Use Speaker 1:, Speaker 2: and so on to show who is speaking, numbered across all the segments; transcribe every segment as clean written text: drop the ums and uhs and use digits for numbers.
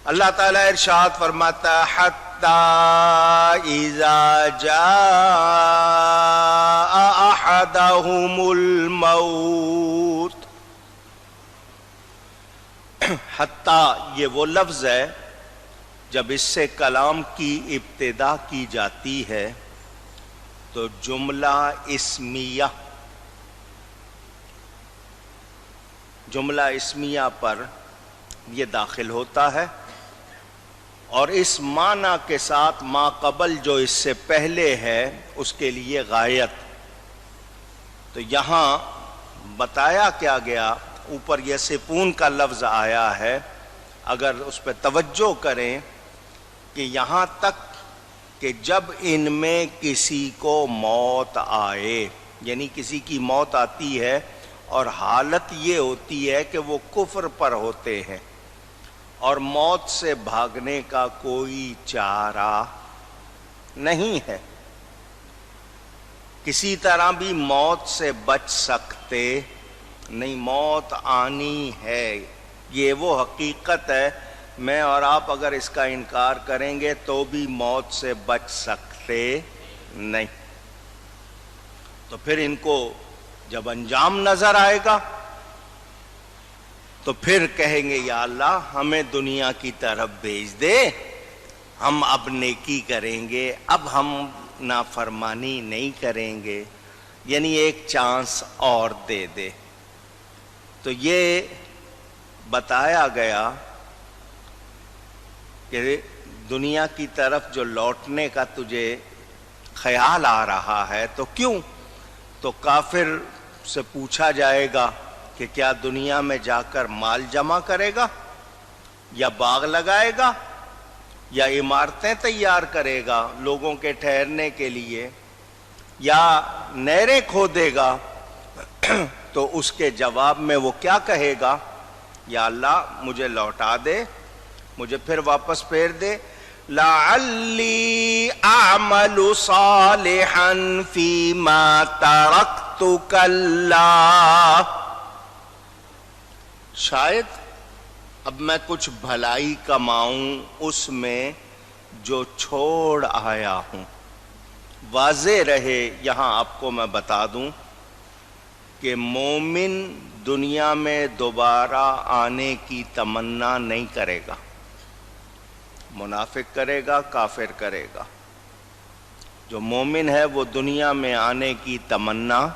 Speaker 1: اللہ تعالیٰ ارشاد فرماتا حتی اذا جاء احدهم الموت، حتی یہ وہ لفظ ہے جب اس سے کلام کی ابتدا کی جاتی ہے تو جملہ اسمیہ پر یہ داخل ہوتا ہے، اور اس معنی کے ساتھ ما قبل جو اس سے پہلے ہے اس کے لیے غایت۔ تو یہاں بتایا کیا گیا، اوپر یہ سپون کا لفظ آیا ہے، اگر اس پہ توجہ کریں کہ یہاں تک کہ جب ان میں کسی کو موت آئے، یعنی کسی کی موت آتی ہے اور حالت یہ ہوتی ہے کہ وہ کفر پر ہوتے ہیں اور موت سے بھاگنے کا کوئی چارہ نہیں ہے، کسی طرح بھی موت سے بچ سکتے نہیں، موت آنی ہے، یہ وہ حقیقت ہے۔ میں اور آپ اگر اس کا انکار کریں گے تو بھی موت سے بچ سکتے نہیں۔ تو پھر ان کو جب انجام نظر آئے گا تو پھر کہیں گے یا اللہ ہمیں دنیا کی طرف بھیج دے، ہم اب نیکی کریں گے، اب ہم نافرمانی نہیں کریں گے، یعنی ایک چانس اور دے دے۔ تو یہ بتایا گیا کہ دنیا کی طرف جو لوٹنے کا تجھے خیال آ رہا ہے تو کیوں؟ تو کافر سے پوچھا جائے گا کہ کیا دنیا میں جا کر مال جمع کرے گا، یا باغ لگائے گا، یا عمارتیں تیار کرے گا لوگوں کے ٹھہرنے کے لیے، یا نہریں کھودے گا؟ تو اس کے جواب میں وہ کیا کہے گا؟ یا اللہ مجھے لوٹا دے، مجھے پھر واپس پھیر دے، لعلی اعمل صالحا فیما ترکت کلا، شاید اب میں کچھ بھلائی کماؤں اس میں جو چھوڑ آیا ہوں۔ واضح رہے یہاں آپ کو میں بتا دوں کہ مومن دنیا میں دوبارہ آنے کی تمنا نہیں کرے گا، منافق کرے گا، کافر کرے گا۔ جو مومن ہے وہ دنیا میں آنے کی تمنا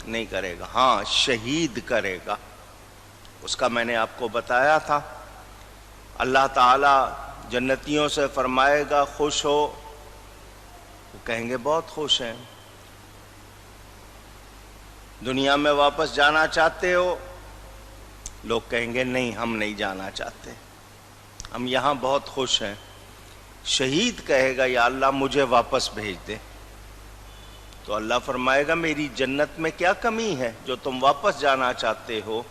Speaker 1: نہیں کرے گا، ہاں شہید کرے گا۔ اس کا میں نے آپ کو بتایا تھا، اللہ تعالی جنتیوں سے فرمائے گا خوش ہو، وہ کہیں گے بہت خوش ہیں۔ دنیا میں واپس جانا چاہتے ہو؟ لوگ کہیں گے نہیں ہم نہیں جانا چاہتے، ہم یہاں بہت خوش ہیں۔ شہید کہے گا یا اللہ مجھے واپس بھیج دے، تو اللہ فرمائے گا میری جنت میں کیا کمی ہے جو تم واپس جانا چاہتے ہو؟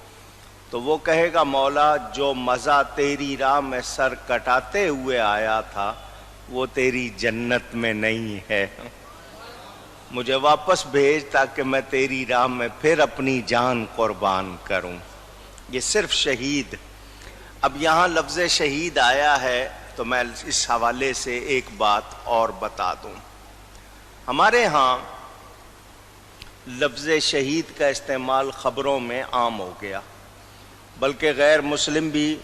Speaker 1: تو وہ کہے گا مولا جو مزہ تیری راہ میں سر کٹاتے ہوئے آیا تھا وہ تیری جنت میں نہیں ہے، مجھے واپس بھیج تاکہ میں تیری راہ میں پھر اپنی جان قربان کروں۔ یہ صرف شہید۔ اب یہاں لفظ شہید آیا ہے تو میں اس حوالے سے ایک بات اور بتا دوں۔ ہمارے ہاں لفظ شہید کا استعمال خبروں میں عام ہو گیا، بلکہ غیر مسلم بھی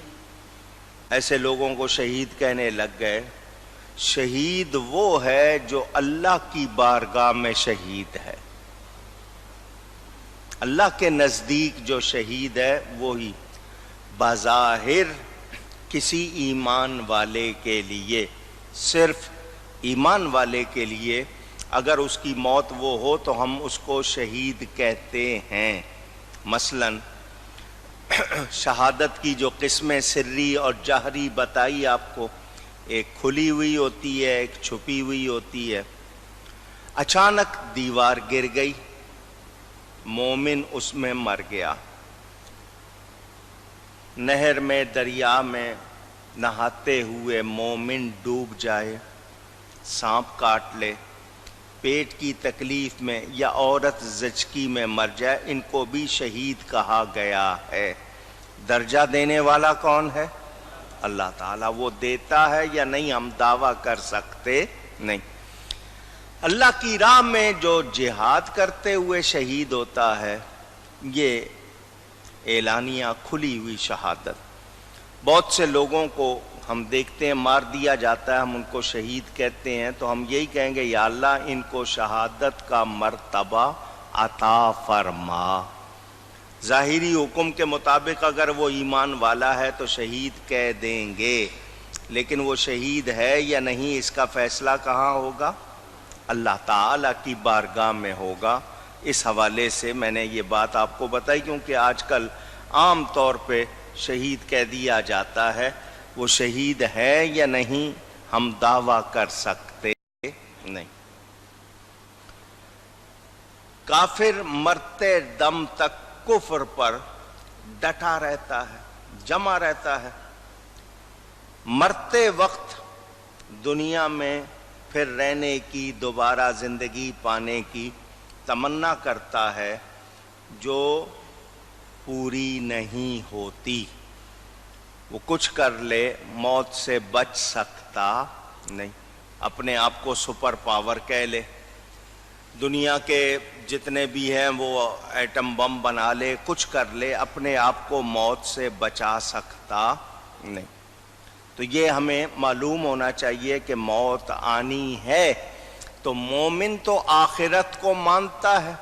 Speaker 1: ایسے لوگوں کو شہید کہنے لگ گئے۔ شہید وہ ہے جو اللہ کی بارگاہ میں شہید ہے، اللہ کے نزدیک جو شہید ہے وہی۔ بظاہر کسی ایمان والے کے لیے، صرف ایمان والے کے لیے اگر اس کی موت وہ ہو تو ہم اس کو شہید کہتے ہیں۔ مثلا شہادت کی جو قسمیں سری اور جہری بتائی آپ کو، ایک کھلی ہوئی ہوتی ہے، ایک چھپی ہوئی ہوتی ہے۔ اچانک دیوار گر گئی، مومن اس میں مر گیا۔ نہر میں، دریا میں نہاتے ہوئے مومن ڈوب جائے، سانپ کاٹ لے، پیٹ کی تکلیف میں یا عورت زچگی میں مر جائے، ان کو بھی شہید کہا گیا ہے۔ درجہ دینے والا کون ہے؟ اللہ تعالیٰ وہ دیتا ہے یا نہیں ہم دعویٰ کر سکتے نہیں۔ اللہ کی راہ میں جو جہاد کرتے ہوئے شہید ہوتا ہے یہ اعلانیہ کھلی ہوئی شہادت۔ بہت سے لوگوں کو ہم دیکھتے ہیں مار دیا جاتا ہے، ہم ان کو شہید کہتے ہیں، تو ہم یہی کہیں گے یا اللہ ان کو شہادت کا مرتبہ عطا فرما۔ ظاہری حکم کے مطابق اگر وہ ایمان والا ہے تو شہید کہہ دیں گے، لیکن وہ شہید ہے یا نہیں اس کا فیصلہ کہاں ہوگا؟ اللہ تعالیٰ کی بارگاہ میں ہوگا۔ اس حوالے سے میں نے یہ بات آپ کو بتائی، کیونکہ آج کل عام طور پہ شہید کہہ دیا جاتا ہے، وہ شہید ہے یا نہیں ہم دعویٰ کر سکتے نہیں۔ کافر مرتے دم تک کفر پر ڈٹا رہتا ہے، جمع رہتا ہے، مرتے وقت دنیا میں پھر رہنے کی، دوبارہ زندگی پانے کی تمنا کرتا ہے جو پوری نہیں ہوتی۔ وہ کچھ کر لے موت سے بچ سکتا نہیں، اپنے آپ کو سپر پاور کہہ لے، دنیا کے جتنے بھی ہیں وہ ایٹم بم بنا لے، کچھ کر لے، اپنے آپ کو موت سے بچا سکتا نہیں۔ تو یہ ہمیں معلوم ہونا چاہیے کہ موت آنی ہے، تو مومن تو آخرت کو مانتا ہے،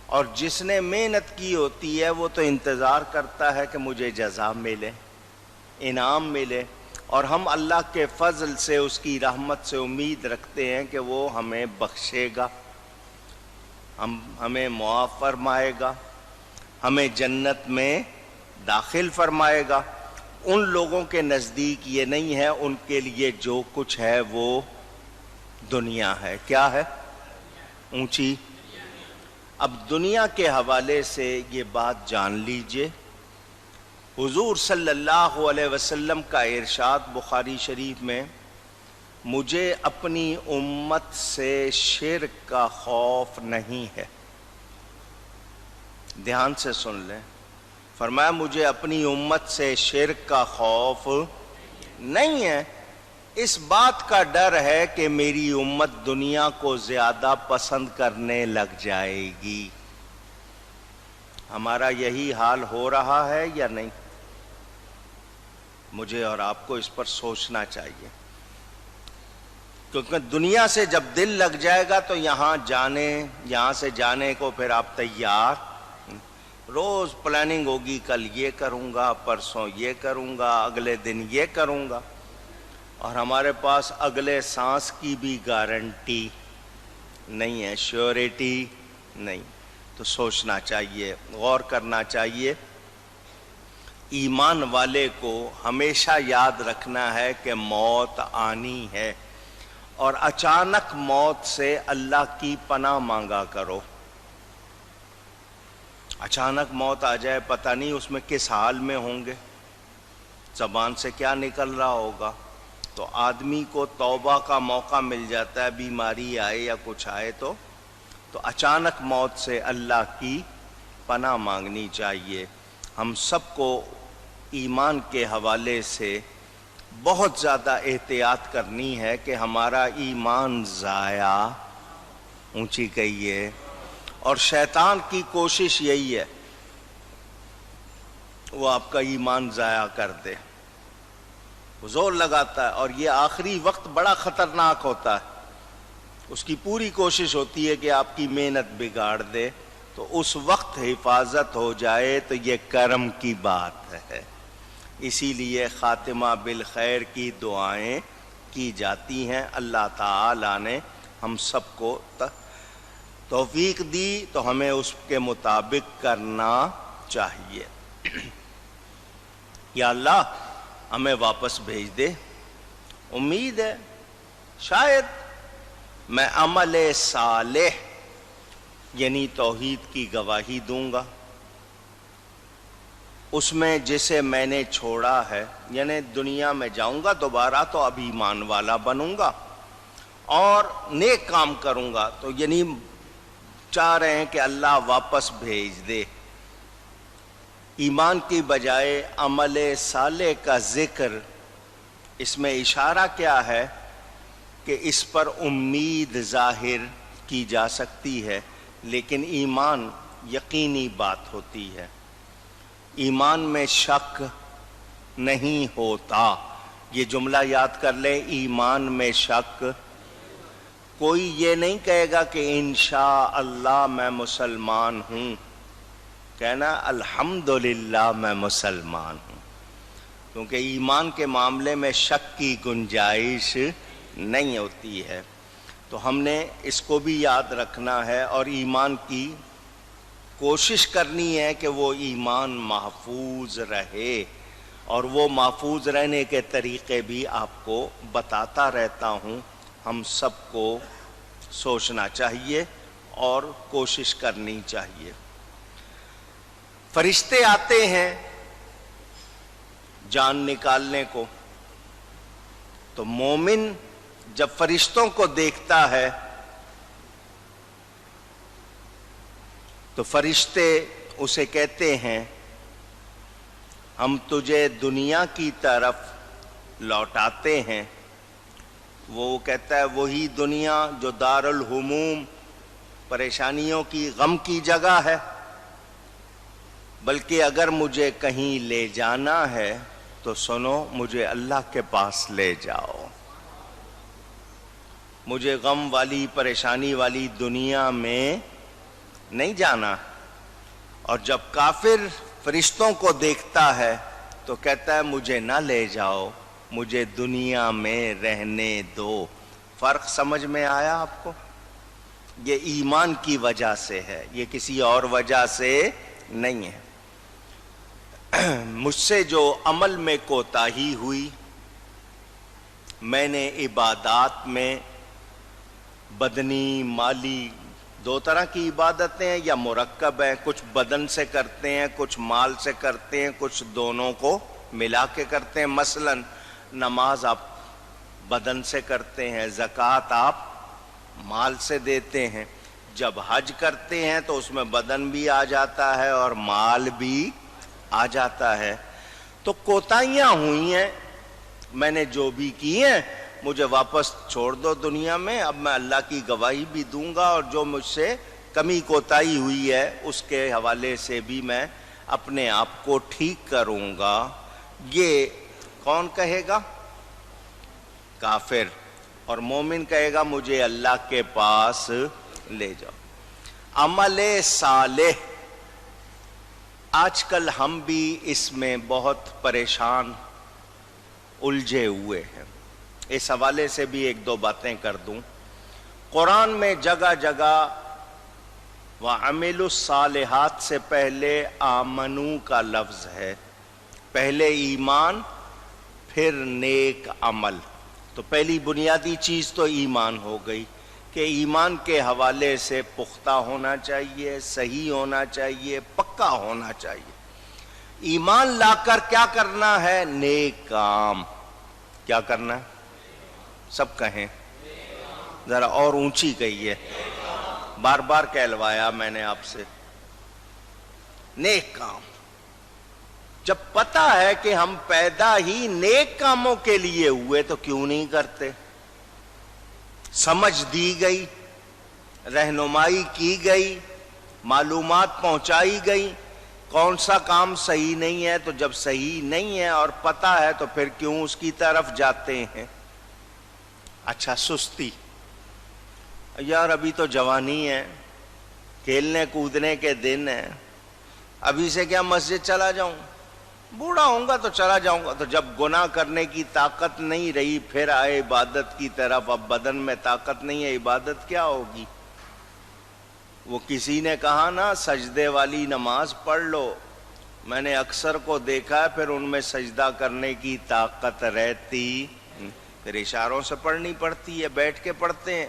Speaker 1: اور جس نے محنت کی ہوتی ہے وہ تو انتظار کرتا ہے کہ مجھے جزا ملے، انعام ملے، اور ہم اللہ کے فضل سے، اس کی رحمت سے امید رکھتے ہیں کہ وہ ہمیں بخشے گا، ہمیں معاف فرمائے گا، ہمیں جنت میں داخل فرمائے گا۔ ان لوگوں کے نزدیک یہ نہیں ہے، ان کے لیے جو کچھ ہے وہ دنیا ہے۔ کیا ہے؟ اونچی۔ اب دنیا کے حوالے سے یہ بات جان لیجئے، حضور صلی اللہ علیہ وسلم کا ارشاد بخاری شریف میں، مجھے اپنی امت سے شرک کا خوف نہیں ہے۔ دھیان سے سن لیں، فرمایا مجھے اپنی امت سے شرک کا خوف نہیں ہے، اس بات کا ڈر ہے کہ میری امت دنیا کو زیادہ پسند کرنے لگ جائے گی۔ ہمارا یہی حال ہو رہا ہے یا نہیں؟ مجھے اور آپ کو اس پر سوچنا چاہیے، کیونکہ دنیا سے جب دل لگ جائے گا تو یہاں سے جانے کو پھر آپ تیار، روز پلاننگ ہوگی، کل یہ کروں گا، پرسوں یہ کروں گا، اگلے دن یہ کروں گا، اور ہمارے پاس اگلے سانس کی بھی گارنٹی نہیں ہے، شیورٹی نہیں۔ تو سوچنا چاہیے، غور کرنا چاہیے۔ ایمان والے کو ہمیشہ یاد رکھنا ہے کہ موت آنی ہے، اور اچانک موت سے اللہ کی پناہ مانگا کرو۔ اچانک موت آ جائے، پتہ نہیں اس میں کس حال میں ہوں گے، زبان سے کیا نکل رہا ہوگا، تو آدمی کو توبہ کا موقع مل جاتا ہے، بیماری آئے یا کچھ آئے تو اچانک موت سے اللہ کی پناہ مانگنی چاہیے۔ ہم سب کو ایمان کے حوالے سے بہت زیادہ احتیاط کرنی ہے کہ ہمارا ایمان ضائع، اونچی کہیے، اور شیطان کی کوشش یہی ہے وہ آپ کا ایمان ضائع کر دے، وہ زور لگاتا ہے، اور یہ آخری وقت بڑا خطرناک ہوتا ہے، اس کی پوری کوشش ہوتی ہے کہ آپ کی محنت بگاڑ دے، تو اس وقت حفاظت ہو جائے تو یہ کرم کی بات ہے۔ اسی لیے خاتمہ بالخیر کی دعائیں کی جاتی ہیں۔ اللہ تعالیٰ نے ہم سب کو توفیق دی تو ہمیں اس کے مطابق کرنا چاہیے۔ یا اللہ ہمیں واپس بھیج دے، امید ہے شاید میں عمل صالح یعنی توحید کی گواہی دوں گا، اس میں جسے میں نے چھوڑا ہے، یعنی دنیا میں جاؤں گا دوبارہ تو اب ایمان والا بنوں گا اور نیک کام کروں گا، تو یعنی چاہ رہے ہیں کہ اللہ واپس بھیج دے۔ ایمان کی بجائے عمل صالح کا ذکر اس میں اشارہ کیا ہے کہ اس پر امید ظاہر کی جا سکتی ہے، لیکن ایمان یقینی بات ہوتی ہے، ایمان میں شک نہیں ہوتا۔ یہ جملہ یاد کر لیں، ایمان میں شک۔ کوئی یہ نہیں کہے گا کہ انشاءاللہ میں مسلمان ہوں، کہنا الحمدللہ میں مسلمان ہوں، کیونکہ ایمان کے معاملے میں شک کی گنجائش نہیں ہوتی ہے۔ تو ہم نے اس کو بھی یاد رکھنا ہے اور ایمان کی کوشش کرنی ہے کہ وہ ایمان محفوظ رہے، اور وہ محفوظ رہنے کے طریقے بھی آپ کو بتاتا رہتا ہوں۔ ہم سب کو سوچنا چاہیے اور کوشش کرنی چاہیے۔ فرشتے آتے ہیں جان نکالنے کو، تو مومن جب فرشتوں کو دیکھتا ہے تو فرشتے اسے کہتے ہیں ہم تجھے دنیا کی طرف لوٹاتے ہیں۔ وہ کہتا ہے وہی دنیا جو دار الہموم، پریشانیوں کی، غم کی جگہ ہے، بلکہ اگر مجھے کہیں لے جانا ہے تو سنو، مجھے اللہ کے پاس لے جاؤ، مجھے غم والی، پریشانی والی دنیا میں نہیں جانا۔ اور جب کافر فرشتوں کو دیکھتا ہے تو کہتا ہے مجھے نہ لے جاؤ، مجھے دنیا میں رہنے دو۔ فرق سمجھ میں آیا آپ کو؟ یہ ایمان کی وجہ سے ہے، یہ کسی اور وجہ سے نہیں ہے۔ مجھ سے جو عمل میں کوتاہی ہوئی، میں نے عبادات میں بدنی، مالی، دو طرح کی عبادتیں ہیں یا مرکب ہیں، کچھ بدن سے کرتے ہیں، کچھ مال سے کرتے ہیں، کچھ دونوں کو ملا کے کرتے ہیں۔ مثلا نماز آپ بدن سے کرتے ہیں، زکوٰۃ آپ مال سے دیتے ہیں۔ جب حج کرتے ہیں تو اس میں بدن بھی آ جاتا ہے اور مال بھی آ جاتا ہے۔ تو کوتاہیاں ہوئی ہیں، میں نے جو بھی کی ہیں، مجھے واپس چھوڑ دو دنیا میں۔ اب میں اللہ کی گواہی بھی دوں گا، اور جو مجھ سے کمی کوتاہی ہوئی ہے اس کے حوالے سے بھی میں اپنے آپ کو ٹھیک کروں گا۔ یہ کون کہے گا؟ کافر۔ اور مومن کہے گا مجھے اللہ کے پاس لے جاؤ۔ عمل صالح، آج کل ہم بھی اس میں بہت پریشان، الجھے ہوئے ہیں۔ اس حوالے سے بھی ایک دو باتیں کر دوں۔ قرآن میں جگہ جگہ وَعَمِلُوا الصَّالِحَاتِ سے پہلے آمنو کا لفظ ہے، پہلے ایمان پھر نیک عمل۔ تو پہلی بنیادی چیز تو ایمان ہو گئی کہ ایمان کے حوالے سے پختہ ہونا چاہیے، صحیح ہونا چاہیے، پکا ہونا چاہیے۔ ایمان لا کر کیا کرنا ہے؟ نیک کام۔ کیا کرنا ہے؟ سب کہیں ذرا اور اونچی کہیے، بار بار کہلوایا میں نے آپ سے۔ نیک کام۔ جب پتہ ہے کہ ہم پیدا ہی نیک کاموں کے لیے ہوئے تو کیوں نہیں کرتے؟ سمجھ دی گئی، رہنمائی کی گئی، معلومات پہنچائی گئی، کون سا کام صحیح نہیں ہے، تو جب صحیح نہیں ہے اور پتہ ہے تو پھر کیوں اس کی طرف جاتے ہیں؟ اچھا، سستی، یار ابھی تو جوانی ہے، کھیلنے کودنے کے دن ہیں، ابھی سے کیا مسجد چلا جاؤں؟ بوڑھا ہوں گا تو چلا جاؤں گا۔ تو جب گناہ کرنے کی طاقت نہیں رہی پھر آئے عبادت کی طرف۔ اب بدن میں طاقت نہیں ہے، عبادت کیا ہوگی؟ وہ کسی نے کہا نا سجدے والی نماز پڑھ لو، میں نے اکثر کو دیکھا ہے پھر ان میں سجدہ کرنے کی طاقت رہتی، پھر اشاروں سے پڑھنی پڑتی ہے، بیٹھ کے پڑھتے ہیں،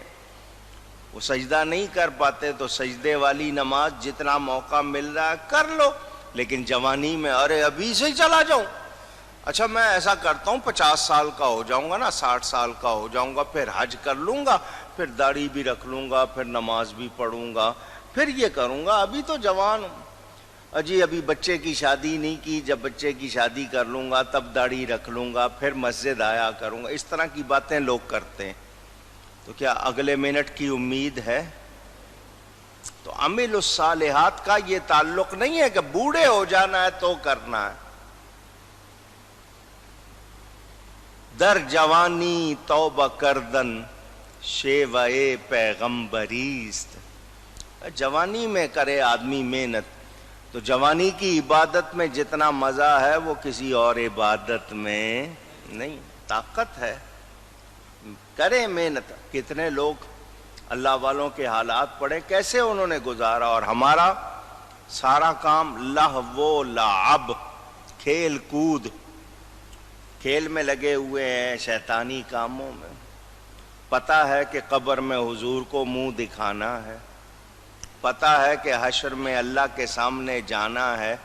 Speaker 1: وہ سجدہ نہیں کر پاتے۔ تو سجدے والی نماز جتنا موقع مل رہا ہے کر لو، لیکن جوانی میں ارے ابھی سے ہی چلا جاؤں۔ اچھا میں ایسا کرتا ہوں 50 سال کا ہو جاؤں گا نا، 60 سال کا ہو جاؤں گا، پھر حج کر لوں گا، پھر داڑھی بھی رکھ لوں گا، پھر نماز بھی پڑھوں گا، پھر یہ کروں گا، ابھی تو جوان ہوں۔ اجی ابھی بچے کی شادی نہیں کی، جب بچے کی شادی کر لوں گا تب داڑھی رکھ لوں گا، پھر مسجد آیا کروں گا، اس طرح کی باتیں لوگ کرتے ہیں۔ تو کیا اگلے منٹ کی امید ہے؟ تو عمل الصالحات کا یہ تعلق نہیں ہے کہ بوڑھے ہو جانا ہے تو کرنا ہے۔ در جوانی توبہ کردن شیوہ پیغمبریست، جوانی میں کرے آدمی محنت تو جوانی کی عبادت میں جتنا مزہ ہے وہ کسی اور عبادت میں نہیں، طاقت ہے، کرے محنت۔ کتنے لوگ اللہ والوں کے حالات پڑھے کیسے انہوں نے گزارا، اور ہمارا سارا کام لہو و لعب، کھیل کود، کھیل میں لگے ہوئے ہیں، شیطانی کاموں میں۔ پتہ ہے کہ قبر میں حضور کو منہ دکھانا ہے، پتہ ہے کہ حشر میں اللہ کے سامنے جانا ہے،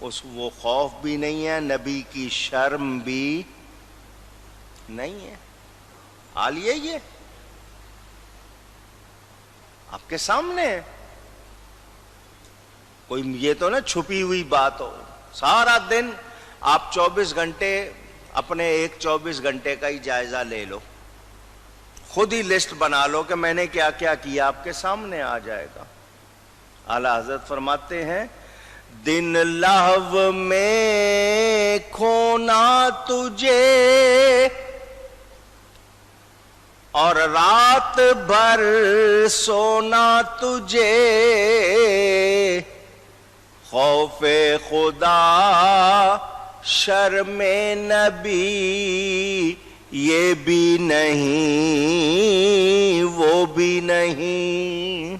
Speaker 1: وہ خوف بھی نہیں ہے، نبی کی شرم بھی نہیں ہے۔ حال یہ آپ کے سامنے ہے، کوئی یہ تو نہ چھپی ہوئی بات ہو۔ سارا دن آپ 24 گھنٹے اپنے ایک 24 گھنٹے کا ہی جائزہ لے لو، خود ہی لسٹ بنا لو کہ میں نے کیا کیا کیا، آپ کے سامنے آ جائے گا۔ اعلیٰ حضرت فرماتے ہیں دن لہو میں کھونا تجھے اور رات بھر سونا تجھے، خوف خدا شرم نبی یہ بھی نہیں وہ بھی نہیں۔